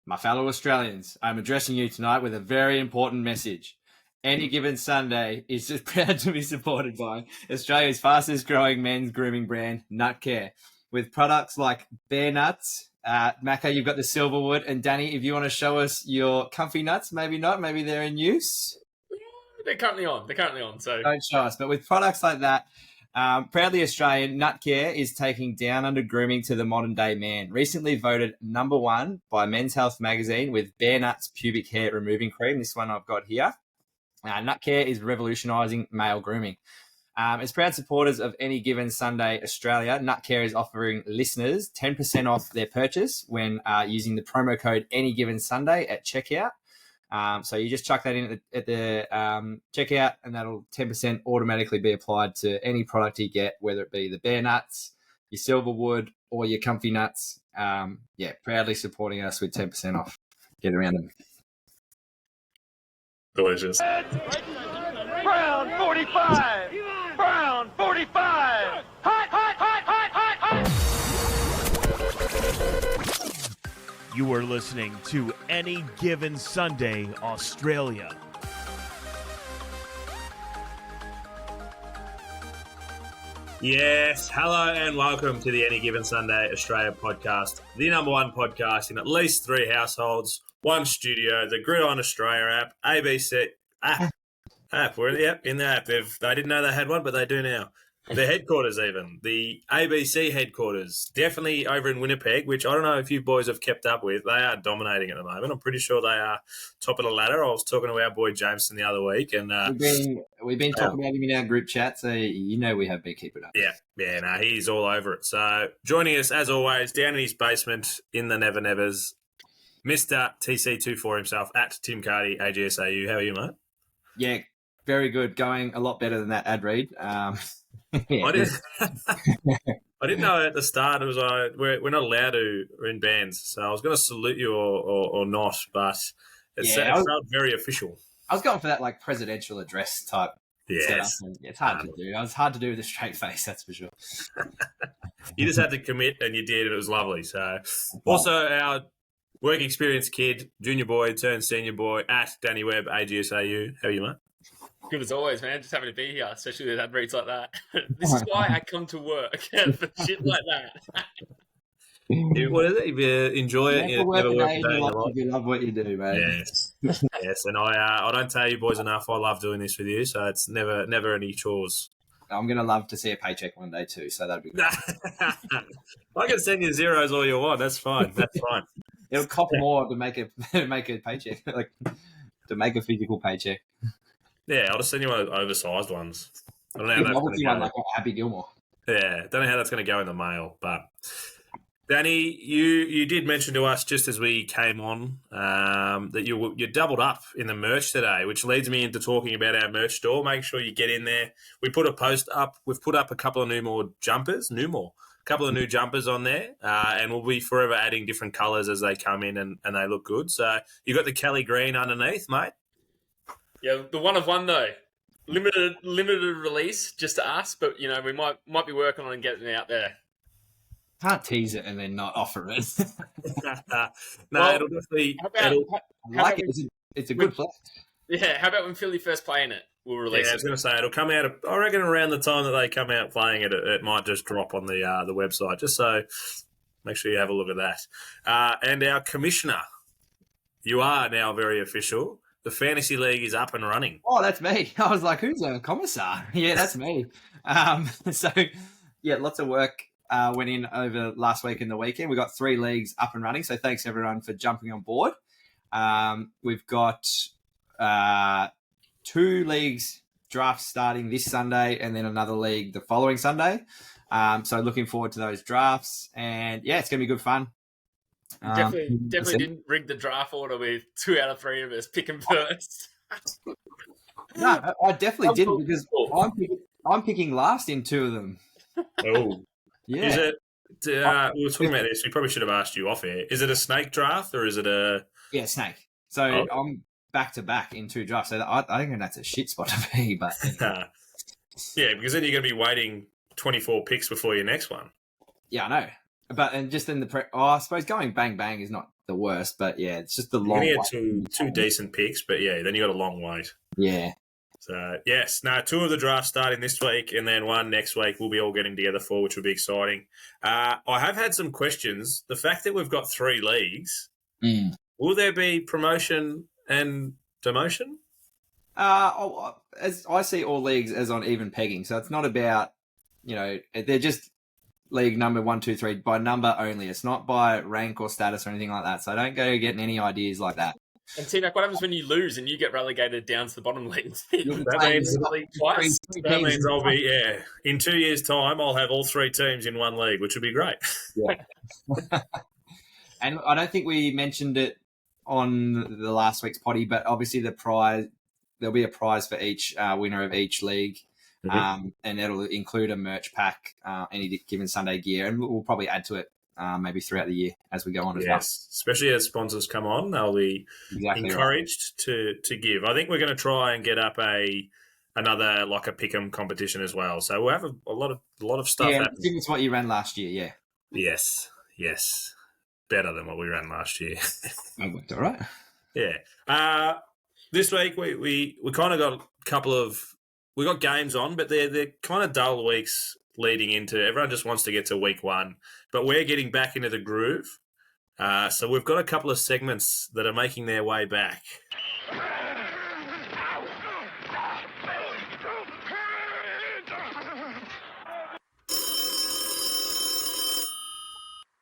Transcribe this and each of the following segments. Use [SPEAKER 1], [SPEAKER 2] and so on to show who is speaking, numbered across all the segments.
[SPEAKER 1] My fellow Australians, I'm addressing you tonight with a very important message. Any Given Sunday is just proud to be supported by Australia's fastest growing men's grooming brand, Nut Care. With products like Bear Nuts, Macca, you've got the Silverwood, and Danny, if you want to show us your comfy nuts, maybe not, maybe they're in use.
[SPEAKER 2] They're currently on. So
[SPEAKER 1] don't show us. But with products like that, proudly Australian, Nut Care is taking down under grooming to the modern day man. Recently voted number 1 by Men's Health magazine with Bear Nuts pubic hair removing cream. This one I've got here. Nut Care is revolutionising male grooming. As proud supporters of Any Given Sunday Australia, Nut Care is offering listeners 10% off their purchase when using the promo code Any Given Sunday at checkout. So you just chuck that in at the checkout, and that'll 10% automatically be applied to any product you get, whether it be the Bear Nuts, your Silverwood, or your Comfy Nuts. Proudly supporting us with 10% off. Get around them.
[SPEAKER 2] Delicious.
[SPEAKER 3] Brown 45! Brown 45! Hot, hot, hot, hot, hot, hot!
[SPEAKER 4] You are listening to Any Given Sunday Australia.
[SPEAKER 5] Yes, hello and welcome to the Any Given Sunday Australia podcast, the number 1 podcast in at least 3 households, 1 studio, the Gridiron Australia app, ABC app. We're in the app. They didn't know they had one, but they do now. The headquarters, even the ABC headquarters, definitely over in Winnipeg, which I don't know if you boys have kept up with. They are dominating at the moment. I'm pretty sure they are top of the ladder. I was talking to our boy Jameson the other week, and
[SPEAKER 1] we've been talking about him in our group chat, so we have been keeping up.
[SPEAKER 5] Yeah, he's all over it. So joining us as always down in his basement in the Never Nevers, Mr. TC24 himself at Tim Cardy, AGSAU. How are you, mate?
[SPEAKER 1] Yeah, very good. Going a lot better than that ad read.
[SPEAKER 5] I didn't know at the start it was we're not allowed to. We're in bands, so I was going to salute you or not, but it felt very official.
[SPEAKER 1] I was going for that like presidential address type.
[SPEAKER 5] Yes,
[SPEAKER 1] it's hard to do. It was hard to do with a straight face, that's for sure.
[SPEAKER 5] You just had to commit, and you did, and it was lovely. So, also our work experience kid, junior boy turned senior boy at Danny Webb, AGSAU. How are you, mate?
[SPEAKER 2] Good as always, man. Just happy to be here, especially with ad reads like that. This is why I come to work for shit like that.
[SPEAKER 5] What is it? If you enjoy it, you never work a day in your life.
[SPEAKER 1] You love what you do, man.
[SPEAKER 5] Yes. And I don't tell you boys enough. I love doing this with you, so it's never any chores.
[SPEAKER 1] I'm gonna love to see a paycheck one day too, so that'd be good.
[SPEAKER 5] I can send you zeros all you want. That's fine.
[SPEAKER 1] It'll cost more to make a paycheck, like to make a physical paycheck.
[SPEAKER 5] Yeah, I'll just send you one of those oversized ones. I don't know how that's going to go.
[SPEAKER 1] Like Happy Gilmore.
[SPEAKER 5] Yeah, don't know how that's going to go in the mail. But Danny, you did mention to us just as we came on that you doubled up in the merch today, which leads me into talking about our merch store. Make sure you get in there. We put a post up. We've put up a couple of new jumpers on there, and we'll be forever adding different colours as they come in and they look good. So you got the Kelly green underneath, mate.
[SPEAKER 2] Yeah, the one of one though, limited release just to us, but we might be working on getting it out there.
[SPEAKER 1] Can't tease it and then not offer it.
[SPEAKER 5] It'll definitely.
[SPEAKER 1] It's a good flex.
[SPEAKER 2] Yeah, how about when Philly first play in it? We'll release it.
[SPEAKER 5] I was going to say it'll come out. I reckon around the time that they come out playing it, it might just drop on the website. Just so make sure you have a look at that. And our commissioner, you are now very official. The Fantasy League is up and running.
[SPEAKER 1] Oh, that's me. I was like, who's a commissar? Yeah, that's me. Lots of work went in over last week and the weekend. We got 3 leagues up and running, so thanks everyone for jumping on board. We've got 2 leagues drafts starting this Sunday and then another league the following Sunday. So looking forward to those drafts. And, it's going to be good fun.
[SPEAKER 2] Definitely didn't rig the draft order with 2 out of 3 of us picking first.
[SPEAKER 1] No, I definitely didn't because I'm picking last in 2 of them.
[SPEAKER 5] Oh,
[SPEAKER 1] yeah.
[SPEAKER 5] Is it? We were talking about this. We probably should have asked you off air. Is it a snake draft or is it a?
[SPEAKER 1] Yeah, snake. So I'm back to back in 2 drafts. So I think that's a shit spot to be. But
[SPEAKER 5] yeah, because then you're going to be waiting 24 picks before your next one.
[SPEAKER 1] Yeah, I know. But and just in the I suppose going bang bang is not the worst, but yeah, it's just the long.
[SPEAKER 5] You
[SPEAKER 1] wait.
[SPEAKER 5] get two decent picks, but yeah, then you got a long wait.
[SPEAKER 1] Yeah.
[SPEAKER 5] So yes, no, 2 of the drafts starting this week, and then 1 next week. We'll be all getting together for, which will be exciting. I have had some questions. The fact that we've got 3 leagues, will there be promotion and demotion?
[SPEAKER 1] As I see all leagues as on even pegging, so it's not about they're just league number 1, 2, 3 by number only. It's not by rank or status or anything like that. So don't go getting any ideas like that.
[SPEAKER 2] And T-Mac, what happens when you lose and you get relegated down to the bottom leagues?
[SPEAKER 5] That means
[SPEAKER 2] twice.
[SPEAKER 5] That means I'll be in 2 years' time. I'll have all 3 teams in one league, which would be great.
[SPEAKER 1] Yeah. And I don't think we mentioned it on the last week's potty, but obviously there'll be a prize for each winner of each league. And it'll include a merch pack, any given Sunday gear, and we'll probably add to it maybe throughout the year as we go on as well.
[SPEAKER 5] Yes, especially as sponsors come on, they'll be encouraged to give. I think we're going to try and get up another like a pick'em competition as well. So we'll have a lot of stuff.
[SPEAKER 1] Yeah, it's what you ran last year. Yeah.
[SPEAKER 5] Yes, better than what we ran last year.
[SPEAKER 1] All right.
[SPEAKER 5] Yeah. This week we kind of got a couple of. We got games on, but they're kind of dull weeks leading into. Everyone just wants to get to week 1, but we're getting back into the groove. So we've got a couple of segments that are making their way back.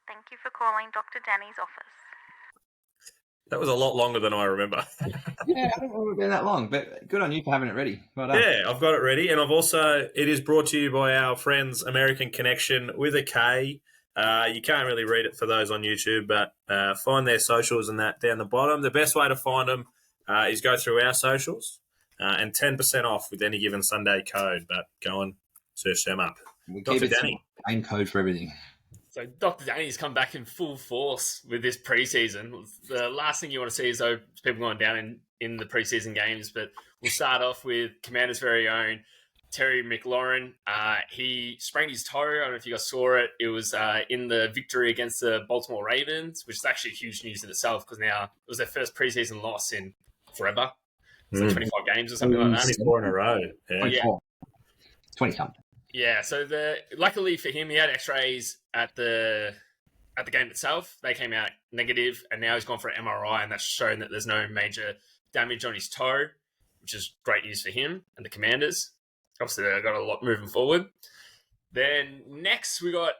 [SPEAKER 6] Thank you for calling Dr. Danny's office.
[SPEAKER 5] That was a lot longer than I remember.
[SPEAKER 1] Yeah, I don't know it's been that long, but good on you for having it ready. Well done.
[SPEAKER 5] Yeah, I've got it ready, and it is brought to you by our friends American Connection with a K. You can't really read it for those on YouTube, but find their socials and that down the bottom. The best way to find them is go through our socials and 10% off with any given Sunday code, but go and search them up.
[SPEAKER 1] We'll
[SPEAKER 5] Dr.
[SPEAKER 1] keep it
[SPEAKER 5] Danny.
[SPEAKER 1] same code for everything.
[SPEAKER 2] So Dr. Danny's come back in full force with this preseason. The last thing you want to see is people going down in the preseason games, but we'll start off with Commander's very own Terry McLaurin. He sprained his toe. I don't know if you guys saw it. It was in the victory against the Baltimore Ravens, which is actually huge news in itself because now it was their first preseason loss in forever. So 25 games or something like that.
[SPEAKER 5] 24 in a row. Yeah.
[SPEAKER 1] 20 something.
[SPEAKER 2] Yeah, so luckily for him, he had X-rays at the game itself. They came out negative, and now he's gone for an MRI, and that's shown that there's no major damage on his toe, which is great news for him and the Commanders. Obviously, they've got a lot moving forward. Then next, we got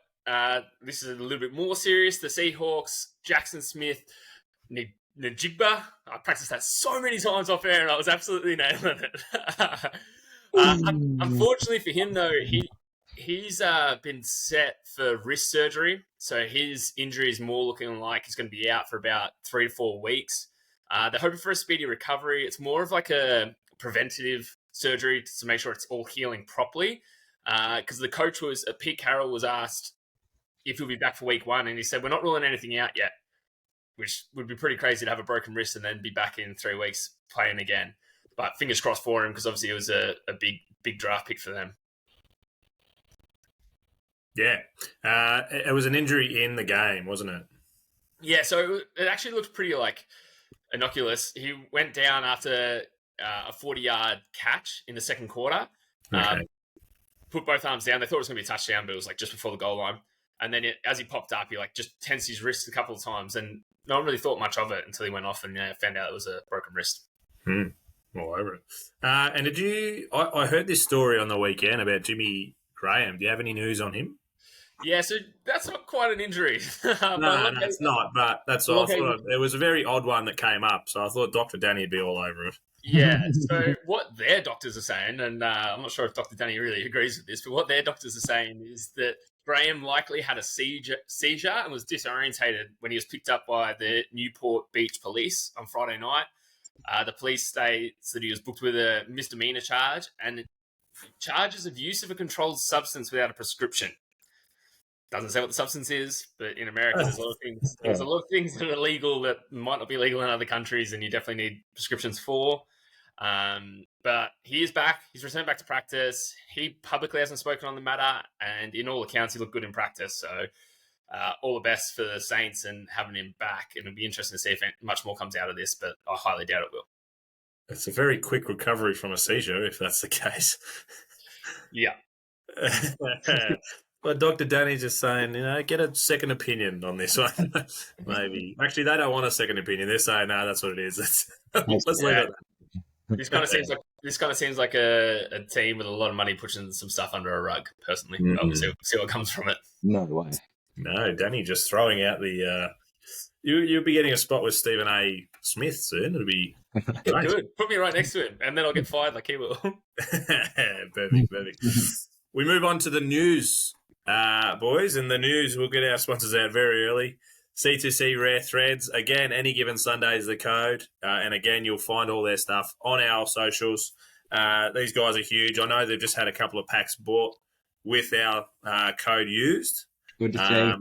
[SPEAKER 2] this is a little bit more serious. The Seahawks, Jackson Smith, Najigba. I practiced that so many times off air, and I was absolutely nailing it. Unfortunately for him, though, he's been set for wrist surgery. So his injury is more looking like he's going to be out for about 3 to 4 weeks. They're hoping for a speedy recovery. It's more of like a preventative surgery to make sure it's all healing properly. Because the coach Pete Carroll was asked if he'll be back for week 1, and he said, we're not ruling anything out yet, which would be pretty crazy to have a broken wrist and then be back in 3 weeks playing again. But fingers crossed for him because obviously it was a big draft pick for them.
[SPEAKER 5] Yeah. It was an injury in the game, wasn't it?
[SPEAKER 2] Yeah, so it actually looked pretty innocuous. He went down after a 40-yard catch in the second quarter.
[SPEAKER 5] Okay.
[SPEAKER 2] Put both arms down. They thought it was going to be a touchdown, but it was just before the goal line. And then as he popped up, he just tensed his wrist a couple of times, and no one really thought much of it until he went off and found out it was a broken wrist.
[SPEAKER 5] All over it. And did you? I heard this story on the weekend about Jimmy Graham. Do you have any news on him?
[SPEAKER 2] Yeah, so that's not quite an injury.
[SPEAKER 5] No, it's not. But that's all. I thought it was a very odd one that came up. So I thought Dr. Danny would be all over it.
[SPEAKER 2] Yeah. So what their doctors are saying, and I'm not sure if Dr. Danny really agrees with this, but what their doctors are saying is that Graham likely had a seizure and was disorientated when he was picked up by the Newport Beach police on Friday night. The police states that he was booked with a misdemeanor charge and charges of use of a controlled substance without a prescription. Doesn't say what the substance is, but in America, there's a lot of things. There's a lot of things that are legal that might not be legal in other countries, and you definitely need prescriptions for. But he is back. He's returned back to practice. He publicly hasn't spoken on the matter, and in all accounts, he looked good in practice. So all the best for the Saints and having him back. It'll be interesting to see if much more comes out of this, but I highly doubt it will.
[SPEAKER 5] It's a very quick recovery from a seizure, if that's the case.
[SPEAKER 2] Yeah.
[SPEAKER 5] But Dr. Danny's just saying, get a second opinion on this one. Maybe. Actually, they don't want a second opinion. They're saying, no, that's what it is. Let's leave it at that.
[SPEAKER 2] This kind of seems like a team with a lot of money pushing some stuff under a rug. Personally, We'll see what comes from it.
[SPEAKER 1] No way.
[SPEAKER 5] No, Danny just throwing out the. You'll be getting a spot with Stephen A. Smith soon. It'll be great.
[SPEAKER 2] Good. Put me right next to him, and then I'll get fired like he will.
[SPEAKER 5] Perfect. We move on to the news, boys. In the news, we'll get our sponsors out very early. C2C Rare Threads. Again, any given Sunday is the code. And again, you'll find all their stuff on our socials. These guys are huge. I know they've just had a couple of packs bought with our code used.
[SPEAKER 1] Good to see.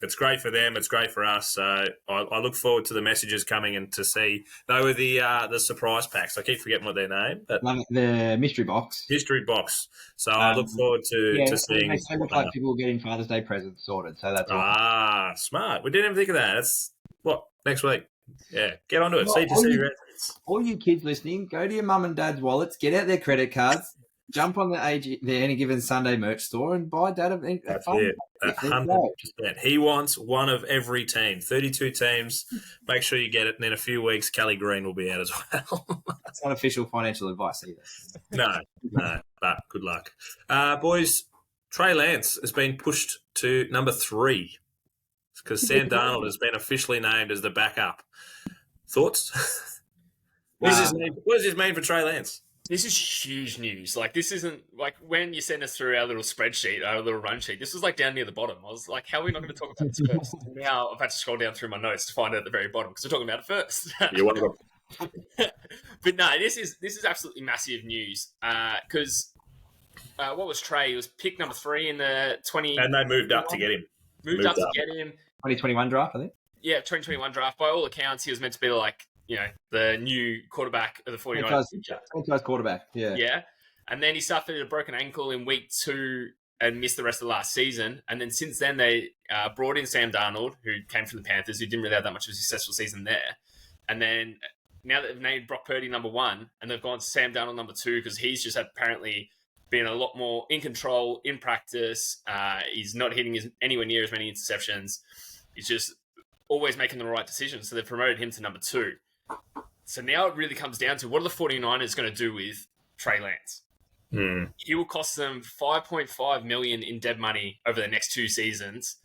[SPEAKER 5] It's great for them. It's great for us. So I look forward to the messages coming and to see. They were the surprise packs. I keep forgetting what they're named. But
[SPEAKER 1] the mystery box.
[SPEAKER 5] History box. So I look forward to seeing.
[SPEAKER 1] They look like people getting Father's Day presents sorted. So that's
[SPEAKER 5] awesome. Smart. We didn't even think of that. That's next week. Yeah, get onto it. C2C reference.
[SPEAKER 1] All you kids listening, go to your mum and dad's wallets, get out their credit cards, jump on the Any Given Sunday merch store, and buy Dad a
[SPEAKER 5] That's it. 100%. He wants one of every team. 32 teams. Make sure you get it. And in a few weeks, Kelly Green will be out as well.
[SPEAKER 1] That's not official financial advice either.
[SPEAKER 5] No. But good luck. Boys, Trey Lance has been pushed to number 3 because Sam Darnold has been officially named as the backup. Thoughts? What does this mean for Trey Lance?
[SPEAKER 2] This is huge news. Like, this isn't like when you sent us through our little spreadsheet, our little run sheet. This was like down near the bottom. I was like, how are we not going to talk about this first? And now I've had to scroll down through my notes to find it at the very bottom because we're talking about it first.
[SPEAKER 5] You want to
[SPEAKER 2] But no, this is absolutely massive news because what was Trey? He was picked number 3 in the 20.
[SPEAKER 5] And they moved up to get him.
[SPEAKER 2] Moved up to get him.
[SPEAKER 1] 2021 draft, I think.
[SPEAKER 2] Yeah, 2021 draft. By all accounts, he was meant to be like, the new quarterback of the 49ers.
[SPEAKER 1] Franchise quarterback, yeah.
[SPEAKER 2] Yeah. And then he suffered a broken ankle in week 2 and missed the rest of the last season. And then since then, they brought in Sam Darnold, who came from the Panthers, who didn't really have that much of a successful season there. And then now that they've named Brock Purdy number 1, and they've gone to Sam Darnold number 2 because he's just apparently been a lot more in control in practice. He's not hitting anywhere near as many interceptions. He's just always making the right decisions. So they've promoted him to number 2. So now it really comes down to what are the 49ers going to do with Trey Lance? He will cost them $5.5 million in dead money over the next 2 seasons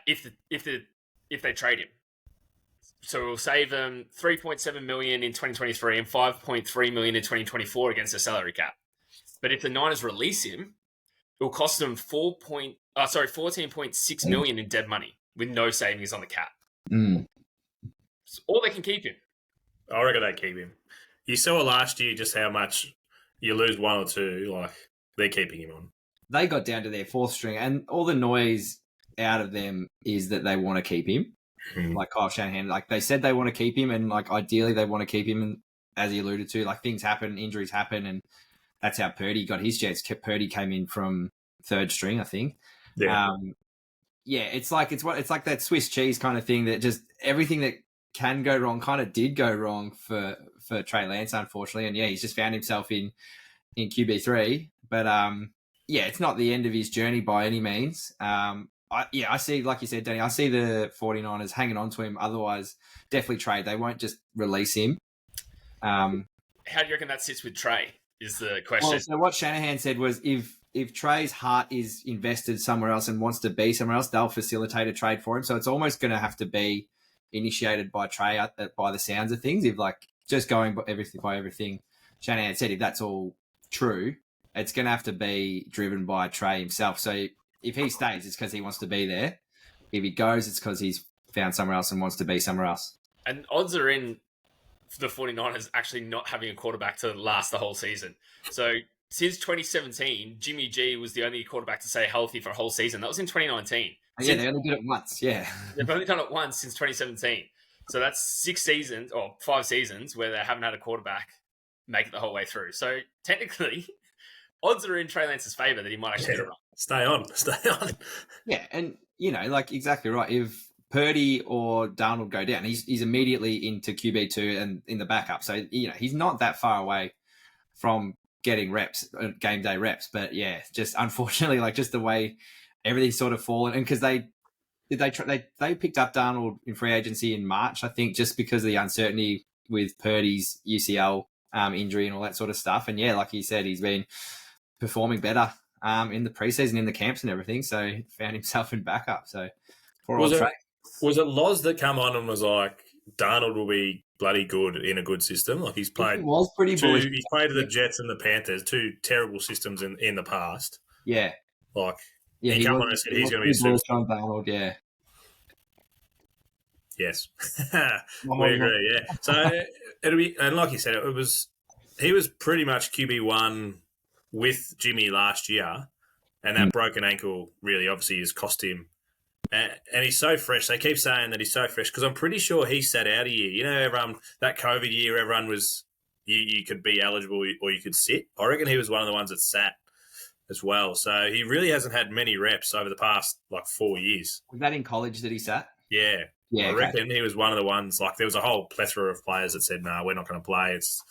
[SPEAKER 2] if they trade him. So it will save them $3.7 million in 2023 and $5.3 million in 2024 against the salary cap. But if the Niners release him, it will cost them $14.6 million in dead money with no savings on the cap. Or they can keep him.
[SPEAKER 5] I reckon they keep him. You saw last year just how much you lose 1 or 2, like they're keeping him on.
[SPEAKER 1] They got down to their 4th string, and all the noise out of them is that they want to keep him. Like Kyle Shanahan, like they said they want to keep him, and like ideally they want to keep him. And as he alluded to, like things happen, injuries happen, and that's how Purdy got his chance. Purdy came in from 3rd string, I think.
[SPEAKER 5] Yeah.
[SPEAKER 1] It's like that Swiss cheese kind of thing that just everything that can go wrong kind of did go wrong for Trey Lance, unfortunately. And yeah, he's just found himself in QB3. But it's not the end of his journey by any means. I see, like you said, Danny, I see the 49ers hanging on to him. Otherwise, definitely trade. They won't just release him.
[SPEAKER 2] How do you reckon that sits with Trey is the question.
[SPEAKER 1] Well, so what Shanahan said was if Trey's heart is invested somewhere else and wants to be somewhere else, they'll facilitate a trade for him. So it's almost going to have to be initiated by Trey by the sounds of things. If like just going by everything Shanahan said, if that's all true, it's going to have to be driven by Trey himself. So if he stays, it's because he wants to be there. If he goes, it's because he's found somewhere else and wants to be somewhere else.
[SPEAKER 2] And odds are in the 49ers actually not having a quarterback to last the whole season. So since 2017, Jimmy G was the only quarterback to stay healthy for a whole season. That was in 2019.
[SPEAKER 1] Yeah, they only did it once, yeah.
[SPEAKER 2] They've only done it once since 2017. So that's 6 seasons, or 5 seasons, where they haven't had a quarterback make it the whole way through. So technically, odds are in Trey Lance's favour that he might actually get it right.
[SPEAKER 5] Stay on.
[SPEAKER 1] Yeah, and like exactly right. If Purdy or Darnold go down, he's immediately into QB2 and in the backup. So, he's not that far away from getting reps, game day reps. But yeah, just unfortunately, like just the way everything's sort of fallen. And because they picked up Darnold in free agency in March, I think, just because of the uncertainty with Purdy's UCL injury and all that sort of stuff. And yeah, like you said, he's been performing better in the preseason, in the camps and everything. So he found himself in backup. So poor old Trey.
[SPEAKER 5] Was it Loz that come on and was like, Darnold will be bloody good in a good system? Like he's played.
[SPEAKER 1] He was pretty bullish.
[SPEAKER 5] He's played the Jets and the Panthers, two terrible systems in the past.
[SPEAKER 1] Yeah.
[SPEAKER 5] Like
[SPEAKER 1] Yeah,
[SPEAKER 5] he come on and said he's going to be a superstar.
[SPEAKER 1] Darnold, yeah.
[SPEAKER 5] Yes, we agree. Yeah, so it'll be, and like you said, he was pretty much QB1 with Jimmy last year, and that broken ankle really obviously has cost him. And he's so fresh. They keep saying that he's so fresh because I'm pretty sure he sat out a year. Everyone that COVID year, everyone was you could be eligible or you could sit. I reckon he was one of the ones that sat as well. So he really hasn't had many reps over the past 4 years.
[SPEAKER 1] Was that in college that he sat?
[SPEAKER 5] Yeah. I reckon he was one of the ones. There was a whole plethora of players that said, "No, we're not going to play. It's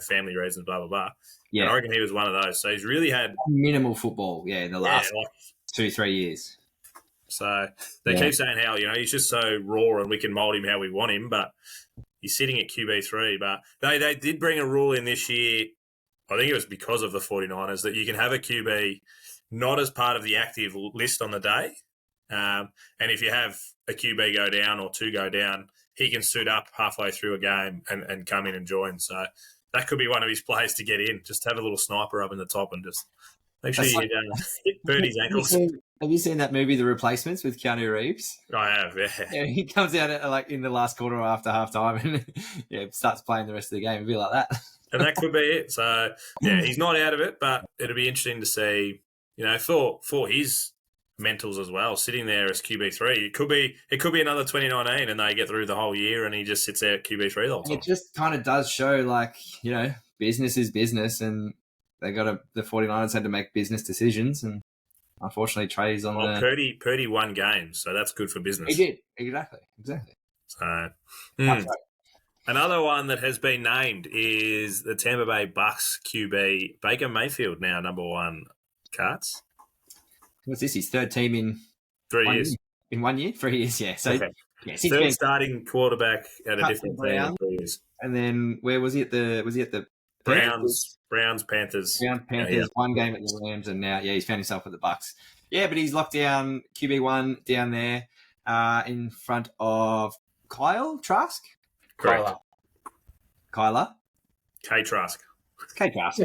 [SPEAKER 5] family reasons, blah blah blah." Yeah, and I reckon he was one of those. So he's really had
[SPEAKER 1] minimal football. Yeah, in the last 2-3 years.
[SPEAKER 5] So they keep saying how he's just so raw and we can mould him how we want him, but he's sitting at QB3. But they did bring a rule in this year. I think it was because of the 49ers that you can have a QB not as part of the active list on the day. And if you have a QB go down or two go down, he can suit up halfway through a game and come in and join. So that could be one of his plays to get in. Just have a little sniper up in the top and just make sure you hit Birdie's ankles.
[SPEAKER 1] Have you seen that movie, The Replacements, with Keanu Reeves?
[SPEAKER 5] I have, yeah.
[SPEAKER 1] He comes out in the last quarter or after halftime and starts playing the rest of the game. It'd be like that.
[SPEAKER 5] And that could be it. So, he's not out of it, but it'll be interesting to see, for his mentals as well, sitting there as QB3. It could be another 2019 and they get through the whole year and he just sits there at QB3 the whole time.
[SPEAKER 1] It just kind of does show business is business and the 49ers had to make business decisions and unfortunately Trey's on
[SPEAKER 5] Purdy won games, so that's good for business.
[SPEAKER 1] He did. Exactly.
[SPEAKER 5] So another one that has been named is the Tampa Bay Bucks QB Baker Mayfield, now number one. Carts.
[SPEAKER 1] What's this? His third team in
[SPEAKER 5] 3 years.
[SPEAKER 1] In 1 year? 3 years, yeah. So
[SPEAKER 5] third starting quarterback at a different team in 3 years.
[SPEAKER 1] And then where was he at the
[SPEAKER 5] Browns, Panthers.
[SPEAKER 1] Panthers, one game at the Rams, and now he's found himself at the Bucks. Yeah, but he's locked down QB1 down there in front of Kyle Trask.
[SPEAKER 5] Correct.
[SPEAKER 1] Kyler.
[SPEAKER 5] K Trask.
[SPEAKER 1] K Trask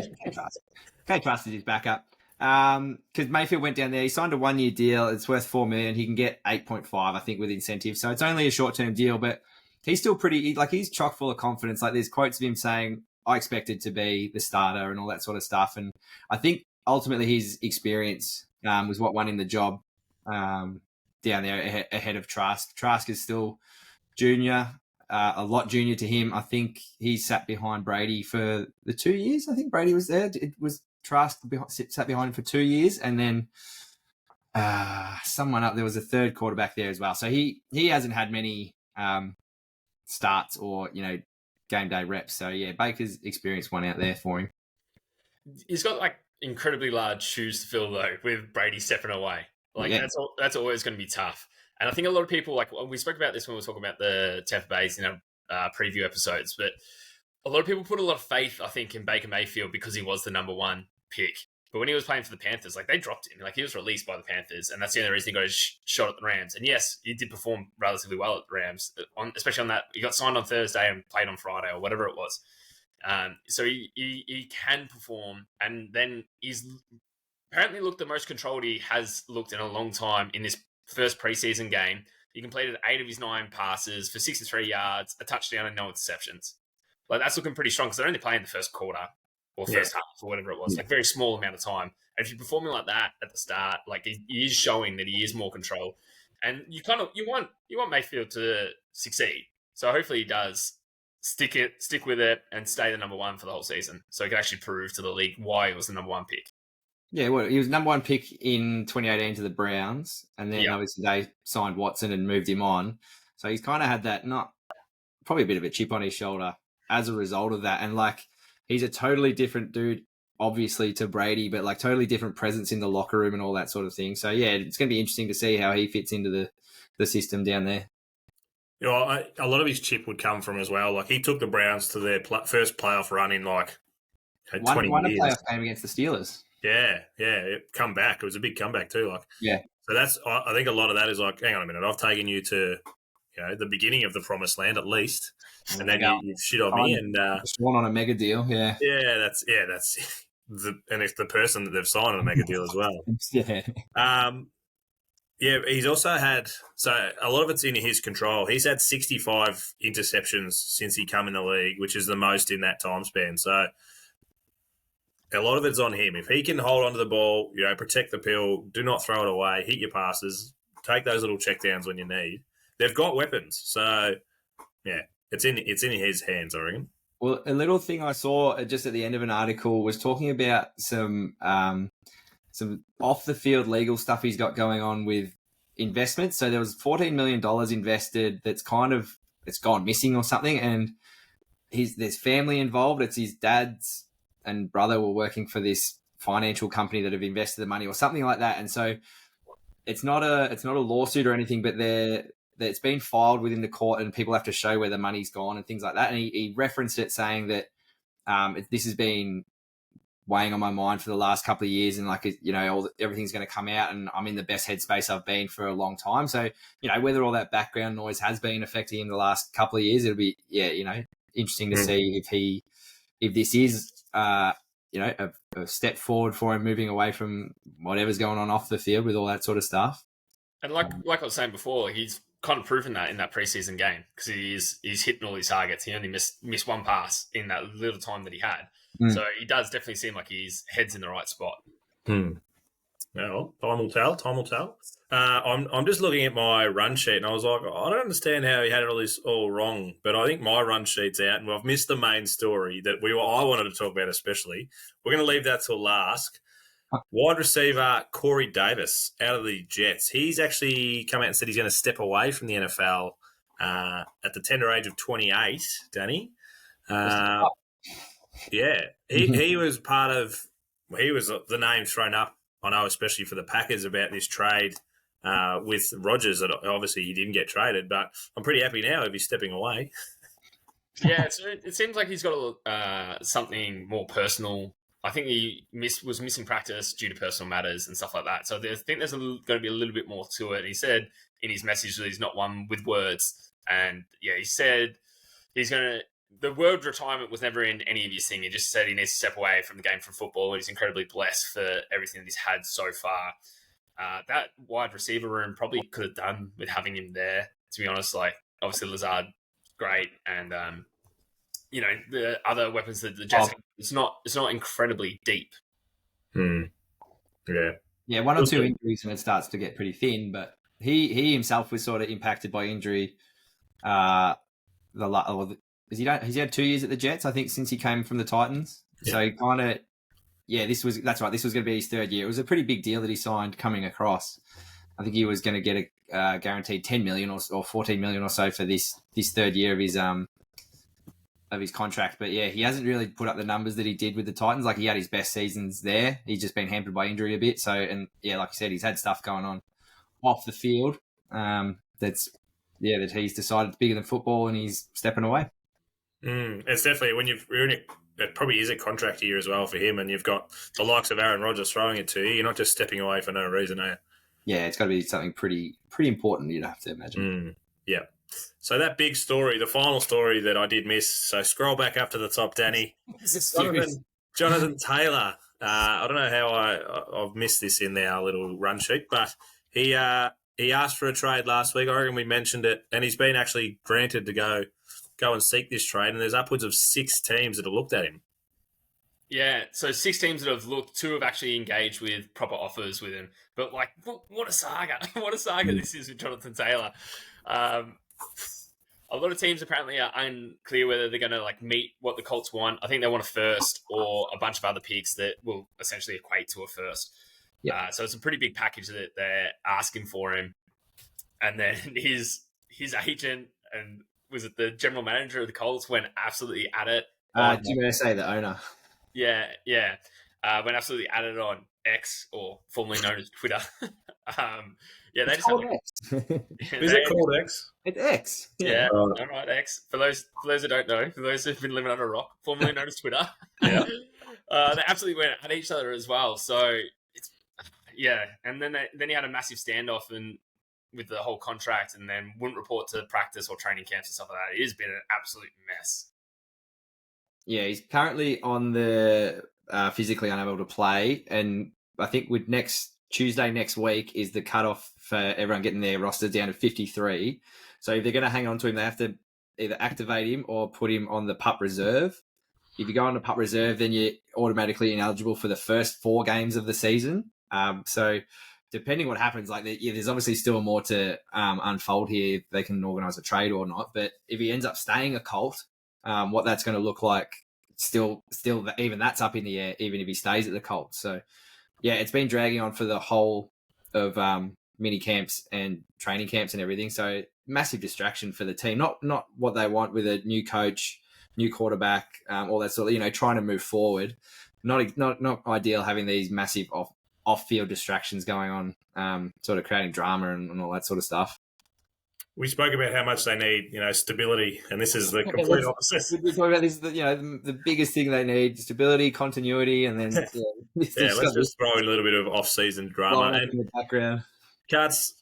[SPEAKER 1] is his backup. Because Mayfield went down there, he signed a 1 year deal. It's worth $4 million. He can get 8.5, I think, with incentives. So it's only a short term deal, but he's still he's chock full of confidence. There's quotes of him saying, "I expected to be the starter" and all that sort of stuff. And I think ultimately his experience was what won him the job down there ahead of Trask. Trask is still junior, a lot junior to him. I think he sat behind Brady for the 2 years. I think Brady was there. It was Trask sat behind him for 2 years, and then someone up there was a third quarterback there as well. So he hasn't had many starts or game day reps. So Baker's experience won out there for him.
[SPEAKER 2] He's got incredibly large shoes to fill though, with Brady stepping away. That's always going to be tough. And I think a lot of people we spoke about this when we were talking about the Tampa Bay's preview episodes, but a lot of people put a lot of faith, I think, in Baker Mayfield because he was the number one pick. But when he was playing for the Panthers, they dropped him. He was released by the Panthers, and that's the only reason he got his shot at the Rams. And yes, he did perform relatively well at the Rams, especially on that. He got signed on Thursday and played on Friday or whatever it was. So he can perform, and then he's apparently looked the most controlled he has looked in a long time in this first preseason game. He completed 8 of his 9 passes for 63 yards, a touchdown, and no interceptions. That's looking pretty strong because they're only playing the first quarter or first half or whatever it was, very small amount of time. And if you're performing like that at the start, he is showing that he is more controlled. And you want Mayfield to succeed. So hopefully he does stick with it and stay the number one for the whole season. So he can actually prove to the league why he was the number one pick.
[SPEAKER 1] Yeah, well, he was number one pick in 2018 to the Browns, and then
[SPEAKER 2] Yeah.
[SPEAKER 1] obviously they signed Watson and moved him on. So he's kind of had that, not probably a bit of a chip on his shoulder as a result of that. And like, he's a totally different dude, obviously, to Brady, but like totally different presence in the locker room and all that sort of thing. So yeah, it's going to be interesting to see how he fits into the system down there.
[SPEAKER 5] You know, a lot of his chip would come from as well. Like he took the Browns to their first playoff run in like 20
[SPEAKER 1] Won a
[SPEAKER 5] years.
[SPEAKER 1] playoff game against the Steelers.
[SPEAKER 5] Yeah, it come back. It was a big comeback too. Like,
[SPEAKER 1] Yeah.
[SPEAKER 5] So I think a lot of that is like, hang on a minute, I've taken you to, the beginning of the promised land at least, and then you shit on me, and
[SPEAKER 1] sworn on a mega deal. Yeah.
[SPEAKER 5] that's and it's the person that they've signed on a mega deal as well.
[SPEAKER 1] Yeah.
[SPEAKER 5] Yeah, he's also had, so a lot of it's in his control. He's had 65 interceptions since he come in the league, which is the most in that time span. So a lot of it's on him. If he can hold onto the ball, protect the pill, do not throw it away, hit your passes, take those little checkdowns when you need. They've got weapons. So, yeah, it's in his hands, I reckon.
[SPEAKER 1] Well, a little thing I saw just at the end of an article was talking about some off the field legal stuff he's got going on with investments. So there was $14 million invested it's gone missing or something, and there's family involved. It's his dad's and brother were working for this financial company that have invested the money or something like that. And so it's not a lawsuit or anything, but it's been filed within the court and people have to show where the money's gone and things like that. And he referenced it saying that this has been weighing on my mind for the last couple of years, and like, everything's going to come out, and I'm in the best headspace I've been for a long time. So, whether all that background noise has been affecting him the last couple of years, it'll be, interesting to see if this is, a step forward for him, moving away from whatever's going on off the field with all that sort of stuff.
[SPEAKER 2] And like I was saying before, he's kind of proven that in that preseason game because he's hitting all his targets. He only missed one pass in that little time that he had. So he does definitely seem like his head's in the right spot.
[SPEAKER 5] Well, time will tell. I'm just looking at my run sheet, and I was like, I don't understand how he had all this all wrong, but I think my run sheet's out, and I've missed the main story that I wanted to talk about especially. We're going to leave that till last. Wide receiver Corey Davis out of the Jets. He's actually come out and said he's going to step away from the NFL at the tender age of 28, Danny. Yeah, he was the name thrown up, I know, especially for the Packers about this trade with Rodgers. That obviously he didn't get traded, but I'm pretty happy now if he's stepping away.
[SPEAKER 2] Yeah, it seems like he's got something more personal. I think he was missing practice due to personal matters and stuff like that. So I think there's going to be a little bit more to it. He said in his message that he's not one with words, and yeah, he said he's going to. The word retirement was never in any of his thing. He just said he needs to step away from the game from football. He's incredibly blessed for everything that he's had so far. That wide receiver room probably could have done with having him there, to be honest. Like, obviously, Lazard, great. And, the other weapons that the Jets have, it's not incredibly deep.
[SPEAKER 5] Yeah.
[SPEAKER 1] Yeah, one or two injuries and it starts to get pretty thin, but he himself was sort of impacted by injury. He's had 2 years at the Jets, I think, since he came from the Titans. Yeah. So he kind of, that's right. This was going to be his third year. It was a pretty big deal that he signed coming across. I think he was going to get a guaranteed $10 million or $14 million or so for this third year of his contract. But yeah, he hasn't really put up the numbers that he did with the Titans. Like, he had his best seasons there. He's just been hampered by injury a bit. So, and yeah, like you said, he's had stuff going on off the field. That he's decided it's bigger than football and he's stepping away.
[SPEAKER 5] It's definitely when it probably is a contract year as well for him, and you've got the likes of Aaron Rodgers throwing it to you. You're not just stepping away for no reason, are you?
[SPEAKER 1] Yeah, it's got to be something pretty important, you'd have to imagine.
[SPEAKER 5] Yeah. So that big story, the final story that I did miss. So scroll back up to the top, Danny. Jonathan Taylor. I don't know how I've missed this in our little run sheet, but he asked for a trade last week. I reckon we mentioned it, and he's been actually granted to go and seek this trade, and there's upwards of 6 teams that have looked at him.
[SPEAKER 2] Yeah, so 6 teams that have looked, 2 have actually engaged with proper offers with him. But, what a saga. What a saga this is with Jonathan Taylor. I A lot of teams apparently are unclear whether they're going to like meet what the Colts want. I think they want a first or a bunch of other picks that will essentially equate to a first.
[SPEAKER 1] Yeah.
[SPEAKER 2] So it's a pretty big package that they're asking for him. And then his agent and was it the general manager of the Colts went absolutely at it.
[SPEAKER 1] Jim Irsay, the owner.
[SPEAKER 2] Yeah. Went absolutely at it on X, or formerly known as Twitter. They
[SPEAKER 1] It's
[SPEAKER 2] just have
[SPEAKER 1] called X.
[SPEAKER 5] Is it called X?
[SPEAKER 1] It's X.
[SPEAKER 2] Yeah,
[SPEAKER 5] Oh.
[SPEAKER 2] all right, X. For those that don't know, for those who've been living under a rock, formerly known as Twitter,
[SPEAKER 5] Yeah.
[SPEAKER 2] they absolutely went at each other as well. So and then he had a massive standoff and with the whole contract, and then wouldn't report to practice or training camps and stuff like that. It has been an absolute mess.
[SPEAKER 1] Yeah, he's currently on the physically unable to play, and I think with Tuesday next week is the cutoff for everyone getting their roster down to 53. So if they're going to hang on to him, they have to either activate him or put him on the PUP reserve. If you go on the PUP reserve, then you're automatically ineligible for the first 4 games of the season. So depending what happens, there's obviously still more to unfold here. If they can organise a trade or not. But if he ends up staying a Colt, what that's going to look like, still even that's up in the air, even if he stays at the Colts. So yeah, it's been dragging on for the whole of mini camps and training camps and everything. So massive distraction for the team. Not what they want with a new coach, new quarterback, all that sort of, trying to move forward. Not ideal having these massive off-field distractions going on, sort of creating drama and all that sort of stuff.
[SPEAKER 5] We spoke about how much they need, stability, and this is the complete opposite.
[SPEAKER 1] We talk about this, the biggest thing they need: stability, continuity, and then
[SPEAKER 5] let's just throw in a little bit of off-season drama.
[SPEAKER 1] In the background.
[SPEAKER 5] Cards,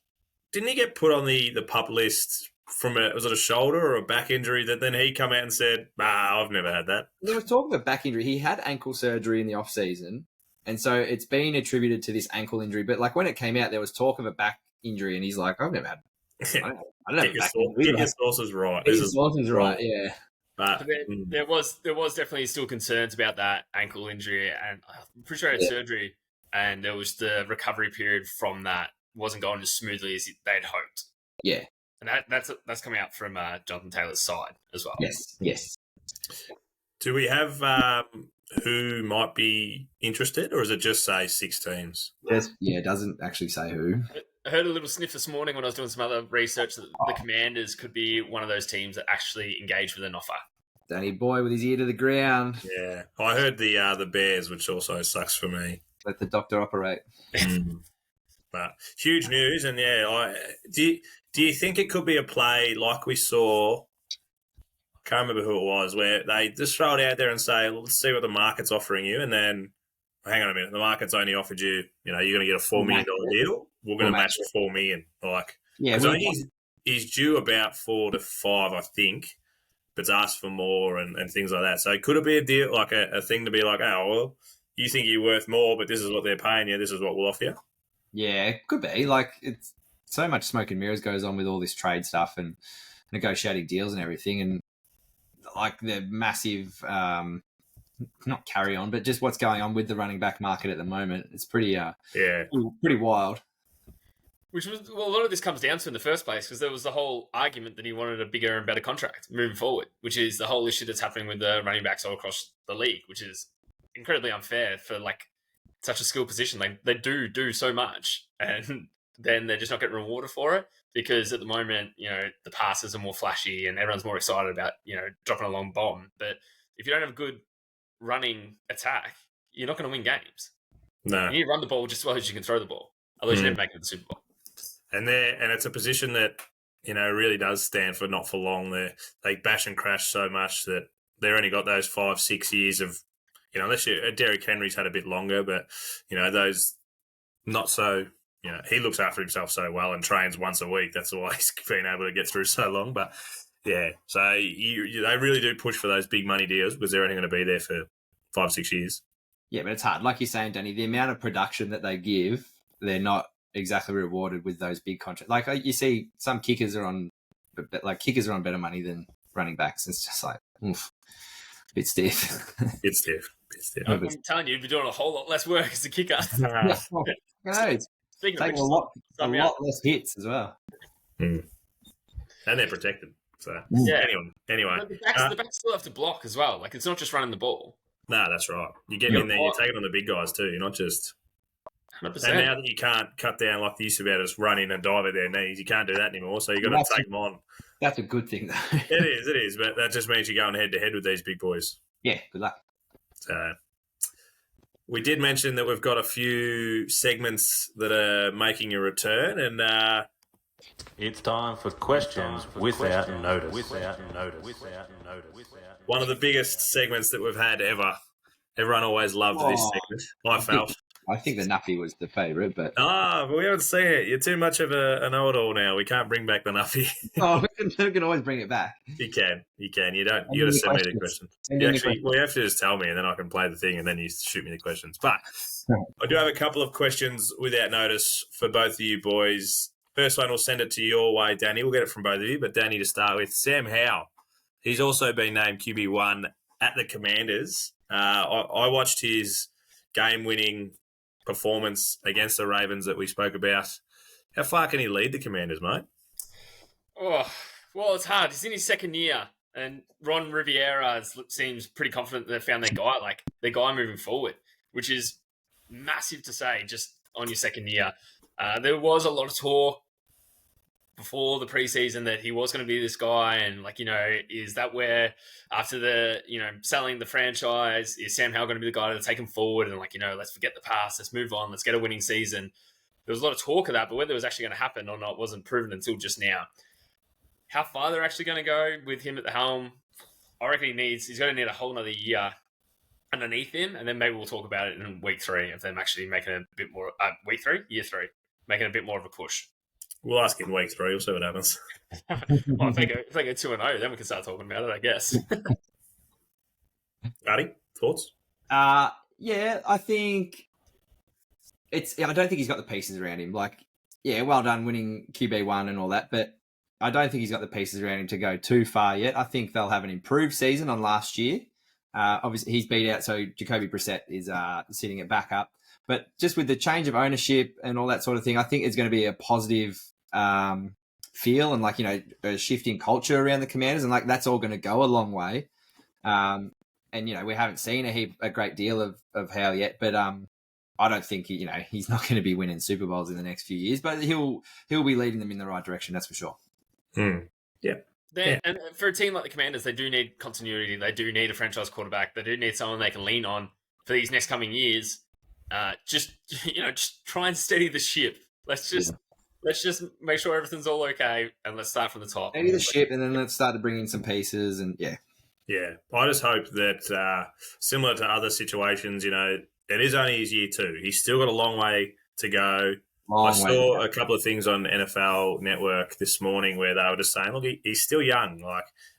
[SPEAKER 5] didn't he get put on the PUP list from was it a shoulder or a back injury that then he come out and said, I've never had that?
[SPEAKER 1] There was talk of a back injury. He had ankle surgery in the off-season, and so it's been attributed to this ankle injury. But when it came out, there was talk of a back injury, and he's like, I've never had. I don't know.
[SPEAKER 5] Get your sources right.
[SPEAKER 1] Get your sources right, yeah.
[SPEAKER 2] But there was definitely still concerns about that ankle injury, and I'm pretty sure he had surgery, and there was the recovery period from that wasn't going as smoothly as they'd hoped.
[SPEAKER 1] Yeah,
[SPEAKER 2] and that's coming out from Jonathan Taylor's side as well.
[SPEAKER 1] Yes.
[SPEAKER 5] Do we have who might be interested, or is it just say 6 teams?
[SPEAKER 1] Yes. Yeah, it doesn't actually say who.
[SPEAKER 2] I heard a little sniff this morning when I was doing some other research that the Commanders could be one of those teams that actually engage with an offer.
[SPEAKER 1] Danny Boy with his ear to the ground.
[SPEAKER 5] Yeah, I heard the Bears, which also sucks for me.
[SPEAKER 1] Let the doctor operate.
[SPEAKER 5] But huge news, and do you think it could be a play like we saw? I can't remember who it was, where they just throw it out there and say, let's see what the market's offering you, and then hang on a minute, the market's only offered you, you're going to get a $4 million deal. We're going to match $4 million. He's due about 4 to 5, I think, but's asked for more and things like that. So could it be a deal, like a thing to be like, you think you're worth more, but this is what they're paying you, this is what we'll offer you? Yeah,
[SPEAKER 1] it could be. It's so much smoke and mirrors goes on with all this trade stuff and negotiating deals and everything, and the massive not carry on, but just what's going on with the running back market at the moment. It's pretty wild.
[SPEAKER 2] Which was a lot of this comes down to in the first place, because there was the whole argument that he wanted a bigger and better contract moving forward, which is the whole issue that's happening with the running backs all across the league, which is incredibly unfair for such a skilled position. They do so much, and then they're just not getting rewarded for it, because at the moment, the passes are more flashy and everyone's more excited about, dropping a long bomb. But if you don't have a good running attack, you're not going to win games.
[SPEAKER 5] No.
[SPEAKER 2] You need to run the ball just as well as you can throw the ball. Otherwise, you never make it to the Super Bowl.
[SPEAKER 5] And it's a position that, really does stand for not for long. They bash and crash so much that they've only got those 5-6 years of, unless Derrick Henry's had a bit longer, but, those not so, he looks after himself so well and trains once a week. That's why he's been able to get through so long. But, yeah, so they really do push for those big money deals because they're only going to be there for 5-6 years.
[SPEAKER 1] Yeah, but it's hard. Like you're saying, Danny, the amount of production that they give, they're not exactly rewarded with those big contracts. You see some kickers are on better money than running backs. It's just a bit stiff.
[SPEAKER 5] It's stiff.
[SPEAKER 2] I'm telling you, you'd be doing a whole lot less work as a kicker.
[SPEAKER 1] It's taking a lot less hits as well.
[SPEAKER 5] And they're protected. So
[SPEAKER 2] Yeah.
[SPEAKER 5] anyway,
[SPEAKER 2] But the backs still have to block as well. Like, it's not just running the ball.
[SPEAKER 5] no, that's right. You get in there, you're taking on the big guys too. You're not just.
[SPEAKER 2] 100%.
[SPEAKER 5] And now that you can't cut down like they used to be able to just run in and dive at their knees, you can't do that anymore. So you've got to take them on.
[SPEAKER 1] That's a good thing, though.
[SPEAKER 5] It is, but that just means you're going head to head with these big boys.
[SPEAKER 1] Yeah, good luck.
[SPEAKER 5] So we did mention that we've got a few segments that are making a return, and
[SPEAKER 7] it's time for questions without notice.
[SPEAKER 5] One of the biggest segments that we've had ever. Everyone always loved this segment. I felt.
[SPEAKER 1] I think the Nuffy was the favourite, but...
[SPEAKER 5] But we haven't seen it. You're too much of a know-it-all now. We can't bring back the Nuffy.
[SPEAKER 1] We can always bring it back.
[SPEAKER 5] You can. You got to send me the questions. Well, you have to just tell me, and then I can play the thing, and then you shoot me the questions. But I do have a couple of questions without notice for both of you boys. First one, we'll send it to your way, Danny. We'll get it from both of you, but Danny to start with. Sam Howe. He's also been named QB1 at the Commanders. I watched his game-winning performance against the Ravens that we spoke about. How far can he lead the Commanders, mate?
[SPEAKER 2] Oh, well, it's hard. He's in his second year, and Ron Rivera seems pretty confident that they found their guy moving forward, which is massive to say just on your second year. There was a lot of talk before the preseason that he was going to be this guy, and is that where after the selling the franchise, is Sam Howell going to be the guy to take him forward and let's forget the past, let's move on, let's get a winning season? There was a lot of talk of that, but whether it was actually going to happen or not wasn't proven until just now. How far they're actually going to go with him at the helm, I reckon he's going to need a whole another year underneath him, and then maybe we'll talk about it in week 3 of them actually making a bit more year 3, making a bit more of a push.
[SPEAKER 5] We'll ask in week 3. We'll see what happens.
[SPEAKER 2] Well, if they go 2-0, then we can start talking about it, I guess.
[SPEAKER 5] Buddy, thoughts?
[SPEAKER 1] Yeah, I think I don't think he's got the pieces around him. Well done winning QB1 and all that, but I don't think he's got the pieces around him to go too far yet. I think they'll have an improved season on last year. Obviously, he's beat out, so Jacoby Brissett is sitting at backup. But just with the change of ownership and all that sort of thing, I think it's going to be a positive feel and a shifting culture around the Commanders, and that's all going to go a long way. And we haven't seen a great deal of Howe yet, but I don't think he's not going to be winning Super Bowls in the next few years, but he'll be leading them in the right direction, that's for sure.
[SPEAKER 5] Yeah.
[SPEAKER 2] And for a team like the Commanders, they do need continuity. They do need a franchise quarterback. They do need someone they can lean on for these next coming years. Just try and steady the ship. Let's just make sure everything's all okay, and let's start from the top.
[SPEAKER 1] Steady the ship, and then let's start to bring in some pieces, and yeah.
[SPEAKER 5] Yeah, I just hope that similar to other situations, it is only his year 2. He's still got a long way to go. I saw a couple of things on NFL Network this morning where they were just saying, look, he's still young.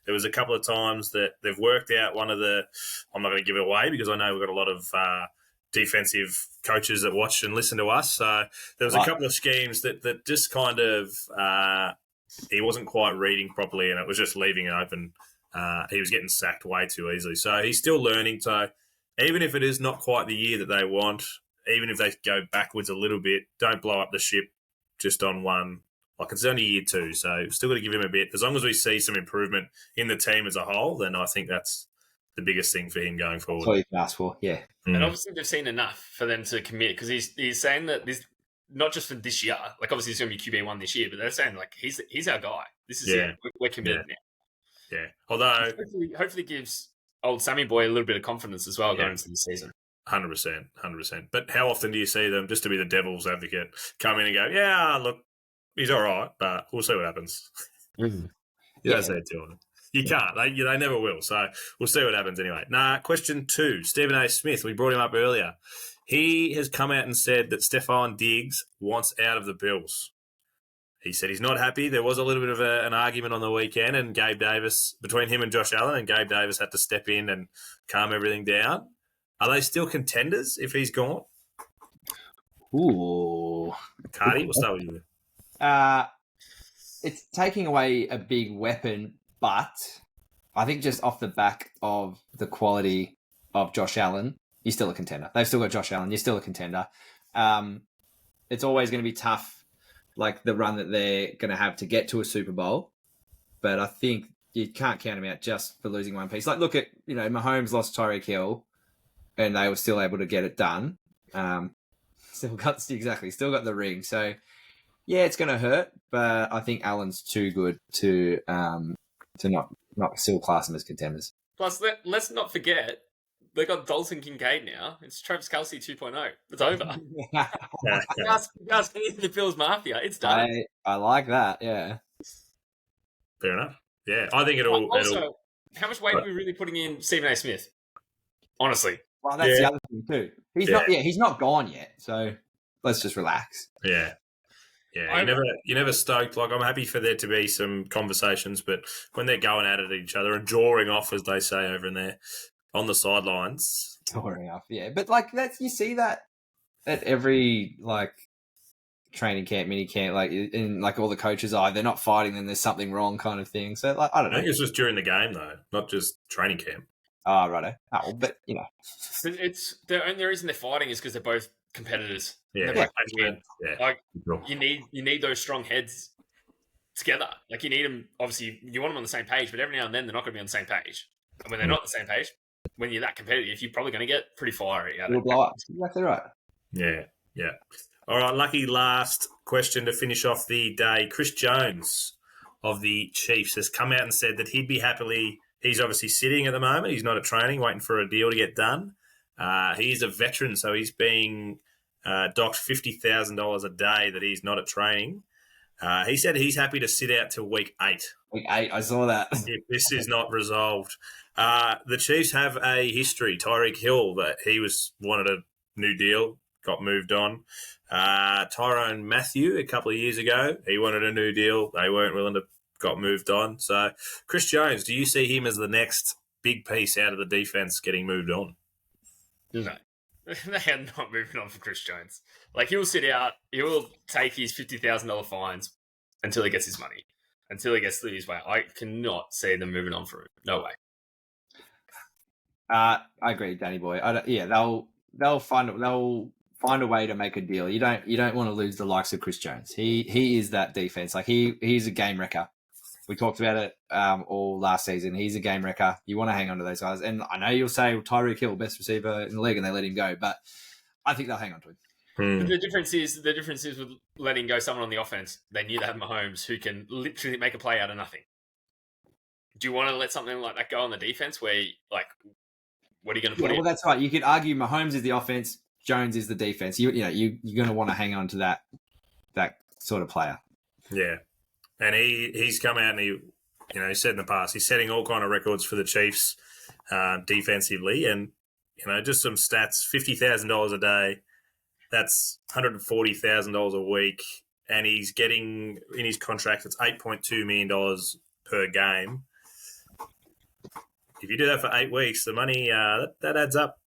[SPEAKER 5] There was a couple of times that they've worked out one of the – I'm not going to give it away because I know we've got a lot of defensive coaches that watch and listen to us. So there was a couple of schemes that just kind of he wasn't quite reading properly, and it was just leaving it open. He was getting sacked way too easily. So he's still learning. So even if it is not quite the year that they want – even if they go backwards a little bit, don't blow up the ship just on one. It's only year 2, so still got to give him a bit. As long as we see some improvement in the team as a whole, then I think that's the biggest thing for him going forward.
[SPEAKER 1] That's all you can ask for, yeah.
[SPEAKER 2] And obviously they've seen enough for them to commit, because he's saying that this, not just for this year, obviously he's going to be QB1 this year, but they're saying he's our guy. This is it. We're committed now.
[SPEAKER 5] Yeah. Although
[SPEAKER 2] hopefully gives old Sammy Boy a little bit of confidence as well going into the season.
[SPEAKER 5] 100%. But how often do you see them, just to be the devil's advocate, come in and go, yeah, look, he's all right, but we'll see what happens. You don't see it too often. You can't. They never will. So we'll see what happens anyway. Question 2. Stephen A. Smith, we brought him up earlier. He has come out and said that Stephon Diggs wants out of the Bills. He said he's not happy. There was a little bit of an argument on the weekend, and Gabe Davis, between him and Josh Allen, and Gabe Davis had to step in and calm everything down. Are they still contenders if he's gone?
[SPEAKER 1] Ooh.
[SPEAKER 5] Cardi, we'll start with you.
[SPEAKER 1] It's taking away a big weapon, but I think just off the back of the quality of Josh Allen, he's still a contender. They've still got Josh Allen. You're still a contender. It's always going to be tough, the run that they're going to have to get to a Super Bowl. But I think you can't count him out just for losing one piece. Like, look at, Mahomes lost Tyreek Hill, and they were still able to get it done. Still got the ring. So, yeah, it's going to hurt, but I think Allen's too good to not still class them as contenders.
[SPEAKER 2] Plus, let's not forget, they got Dalton Kincaid now. It's Travis Kelce 2.0. It's over. ask any of the Bills Mafia. It's done.
[SPEAKER 1] I like that, yeah.
[SPEAKER 5] Fair enough. Yeah, I think it'll...
[SPEAKER 2] Also, how much weight are we really putting in Stephen A. Smith? Honestly.
[SPEAKER 1] Well, that's the other thing too. He's not gone yet, so let's just relax.
[SPEAKER 5] Yeah. Yeah, you're never stoked. Like, I'm happy for there to be some conversations, but when they're going at it each other and drawing off, as they say over in there, on the sidelines.
[SPEAKER 1] Drawing off, yeah. But, like, you see that at every, like, training camp, mini camp, like, in, like, all the coaches they're not fighting, then there's something wrong kind of thing. So, like, I don't know.
[SPEAKER 5] I think it's just during the game, though, not just training camp.
[SPEAKER 1] Oh, righto. Oh, but,
[SPEAKER 2] It's the only reason they're fighting is because they're both competitors.
[SPEAKER 5] Yeah.
[SPEAKER 2] Like, you need those strong heads together. Like, you need them, obviously, you want them on the same page, but every now and then they're not going to be on the same page. And when they're not on the same page, when you're that competitive, you're probably going to get pretty fiery.
[SPEAKER 1] It'll blow up. Exactly right.
[SPEAKER 5] Yeah. All right, lucky last question to finish off the day. Chris Jones of the Chiefs has come out and said that he's obviously sitting at the moment. He's not at training, waiting for a deal to get done. He's a veteran, so he's being docked $50,000 a day that he's not at training. He said he's happy to sit out till week 8.
[SPEAKER 1] Week 8, I saw that.
[SPEAKER 5] If this is not resolved. The Chiefs have a history. Tyreek Hill, that he wanted a new deal, got moved on. Tyrone Matthew, a couple of years ago, he wanted a new deal. They weren't willing to, got moved on. So, Chris Jones, do you see him as the next big piece out of the defense getting moved on?
[SPEAKER 2] No. They are not moving on for Chris Jones. Like, he'll sit out, he will take his $50,000 fines until he gets his money, until he gets through his way. I cannot see them moving on for it. No way.
[SPEAKER 1] I agree, Danny boy. They'll find a way to make a deal. You don't want to lose the likes of Chris Jones. He is that defense. Like, he's a game wrecker. We talked about it all last season. He's a game wrecker. You want to hang on to those guys. And I know you'll say Tyreek Hill, best receiver in the league, and they let him go, but I think they'll hang on to him.
[SPEAKER 2] The difference is with letting go someone on the offense. They knew they had Mahomes, who can literally make a play out of nothing. Do you want to let something like that go on the defense where, like, what are you going to put in?
[SPEAKER 1] Well, that's right. You could argue Mahomes is the offense, Jones is the defense. You're going to want to hang on to that sort of player.
[SPEAKER 5] Yeah. And he's come out and he said in the past, he's setting all kind of records for the Chiefs defensively. And, just some stats, $50,000 a day, that's $140,000 a week. And he's getting, in his contract, it's $8.2 million per game. If you do that for 8 weeks, the money, that adds up.